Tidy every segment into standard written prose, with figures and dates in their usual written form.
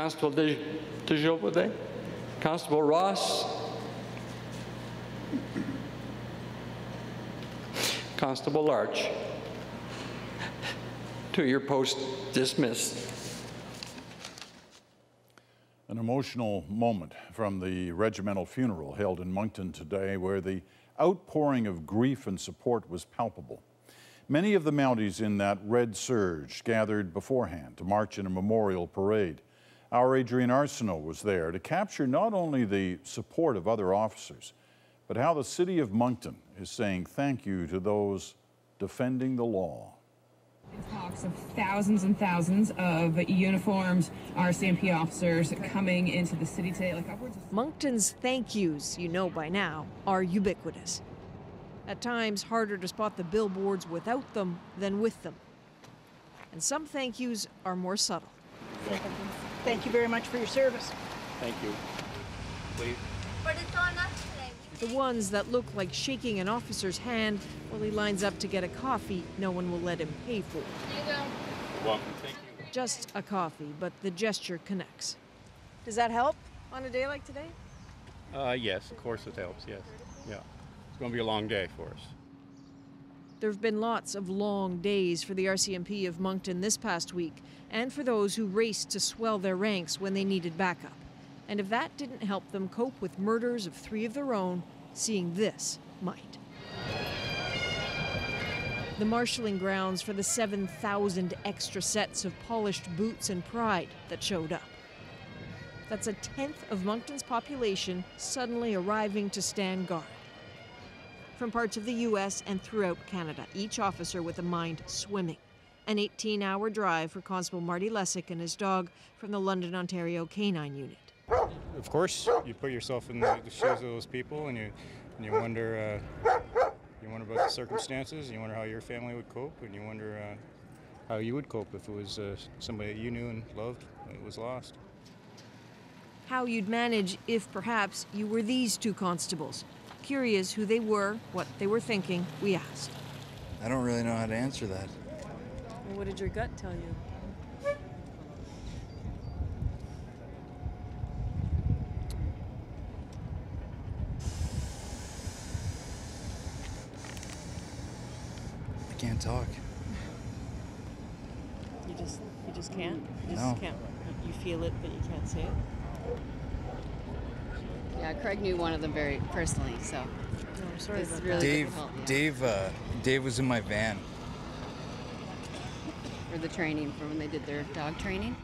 Constable de Jobode, Constable Ross, Constable Larch. To your post dismissed. An emotional moment from the regimental funeral held in Moncton today, where the outpouring of grief and support was palpable. Many of the Mounties in that red surge gathered beforehand to march in a memorial parade. Our Adrienne Arsenault was there to capture not only the support of other officers, but how the city of Moncton is saying thank you to those defending the law. Talks of thousands and thousands of uniformed RCMP officers coming into the city today. Like upwards of Moncton's thank yous, you know by now, are ubiquitous. At times, harder to spot the billboards without them than with them. And some thank yous are more subtle. Thank you very much for your service. Thank you. Please. But it's on us today. The ones that look like shaking an officer's hand while he lines up to get a coffee no one will let him pay for. Here you go. You're welcome. Thank you. Just a coffee, but the gesture connects. Does that help on a day like today? Yes, of course it helps, yes. Yeah. It's going to be a long day for us. There have been lots of long days for the RCMP of Moncton this past week, and for those who raced to swell their ranks when they needed backup. And if that didn't help them cope with murders of 3 of their own, seeing this might. The marshalling grounds for the 7,000 extra sets of polished boots and pride that showed up. That's a 10th of Moncton's population suddenly arriving to stand guard. From parts of the U.S. and throughout Canada, each officer with a mind swimming. An 18-hour drive for Constable Marty Lessick and his dog from the London, Ontario Canine Unit. Of course, you put yourself in the shoes of those people, and you wonder about the circumstances, and you wonder how your family would cope, and you wonder how you would cope if it was somebody that you knew and loved that was lost. How you'd manage if perhaps you were these 2 constables. Curious who they were, what they were thinking, we asked. I don't really know how to answer that. Well, what did your gut tell you? I can't talk. You just can't? You No. can't. You feel it, but you can't say it? Yeah, Craig knew one of them very personally, so I'm sorry it's about really that. difficult. Dave was in my van. For the training, for when they did their dog training.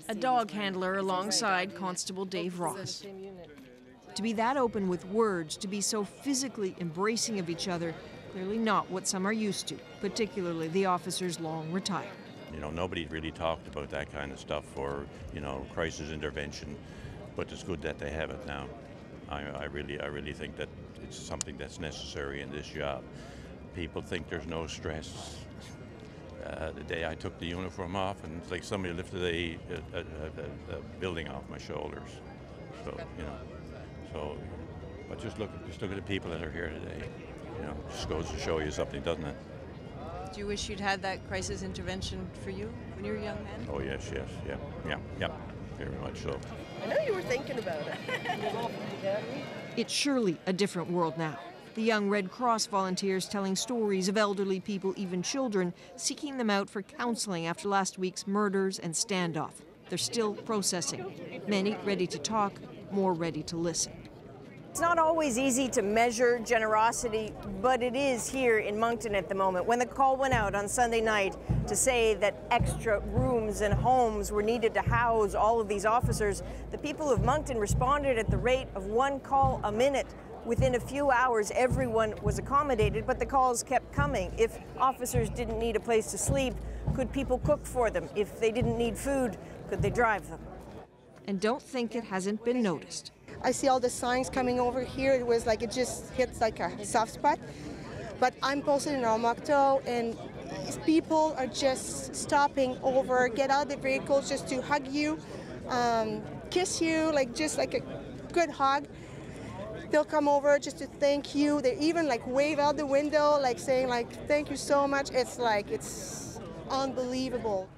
A dog handler alongside Constable Dave Ross. To be that open with words, to be so physically embracing of each other, clearly not what some are used to, particularly the officers long retired. You know, nobody really talked about that kind of stuff for, you know, crisis intervention, but it's good that they have it now. I really think that it's something that's necessary in this job. People think there's no stress. The day I took the uniform off, and it's like somebody lifted a building off my shoulders. So, you know, but just look at the people that are here today. You know, just goes to show you something, doesn't it? Do you wish you'd had that crisis intervention for you when you were a young man? Oh yes, yeah, very much so. I know you were thinking about it. It's surely a different world now. The young Red Cross volunteers telling stories of elderly people, even children, seeking them out for counseling after last week's murders and standoff. They're still processing. Many ready to talk, more ready to listen. It's not always easy to measure generosity, but it is here in Moncton at the moment. When the call went out on Sunday night to say that extra rooms and homes were needed to house all of these officers, the people of Moncton responded at the rate of 1 call a minute. Within a few hours, everyone was accommodated, but the calls kept coming. If officers didn't need a place to sleep, could people cook for them? If they didn't need food, could they drive them? And don't think it hasn't been noticed. I see all the signs coming over here. It was like it just hits like a soft spot. But I'm posted in Moncton, and people are just stopping over, get out of the vehicles just to hug you, kiss you, just like a good hug. They'll come over just to thank you. They even wave out the window, saying thank you so much. It's unbelievable.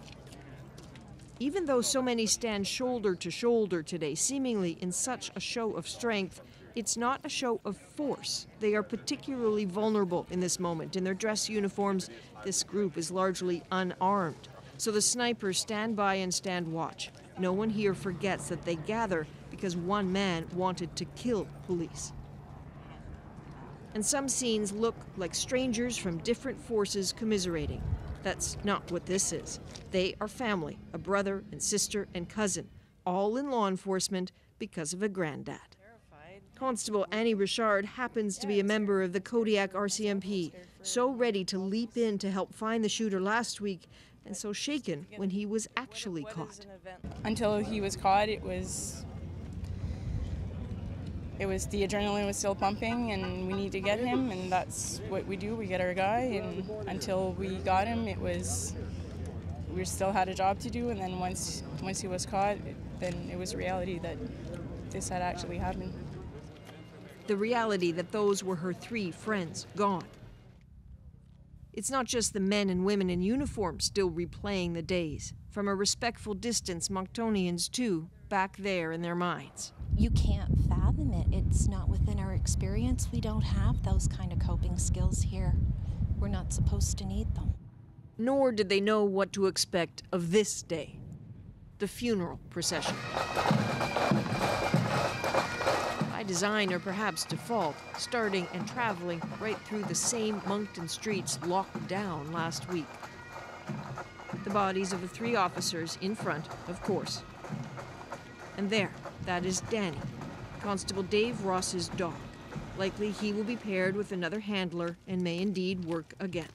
Even though so many stand shoulder to shoulder today, seemingly in such a show of strength, it's not a show of force. They are particularly vulnerable in this moment. In their dress uniforms, this group is largely unarmed. So the snipers stand by and stand watch. No one here forgets that they gather because one man wanted to kill police. And some scenes look like strangers from different forces commiserating. That's not what this is. They are family, a brother and sister and cousin, all in law enforcement because of a granddad. Constable Annie Richard happens to be a member of the Kodiak RCMP, so ready to leap in to help find the shooter last week, and so shaken when he was actually caught. Until he was caught, it was the adrenaline was still pumping, and we need to get him, and that's what we do. We get our guy, and until we got him, we still had a job to do. And then once he was caught, then it was reality that this had actually happened. The reality that those were her 3 friends gone. It's not just the men and women in uniform still replaying the days. From a respectful distance, Monctonians too, back there in their minds. You can't fathom it. It's not within our experience. We don't have those kind of coping skills here. We're not supposed to need them. Nor did they know what to expect of this day, the funeral procession. By design or perhaps default, starting and traveling right through the same Moncton streets locked down last week. The bodies of the 3 officers in front, of course. And there, that is Danny, Constable Dave Ross's dog. Likely he will be paired with another handler and may indeed work again.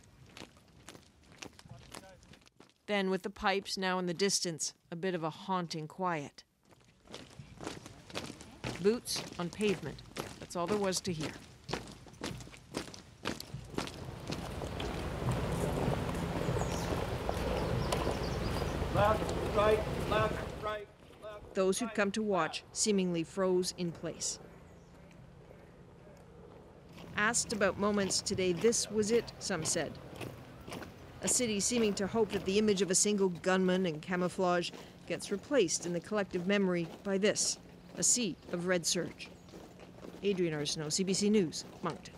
Then, with the pipes now in the distance, a bit of a haunting quiet. Boots on pavement. That's all there was to hear. Left, right, left, right, left. Those who'd come to watch seemingly froze in place. Asked about moments today, this was it, some said. A city seeming to hope that the image of a single gunman in camouflage gets replaced in the collective memory by this, a sea of red surge. Adrienne Arsenault, CBC News, Moncton.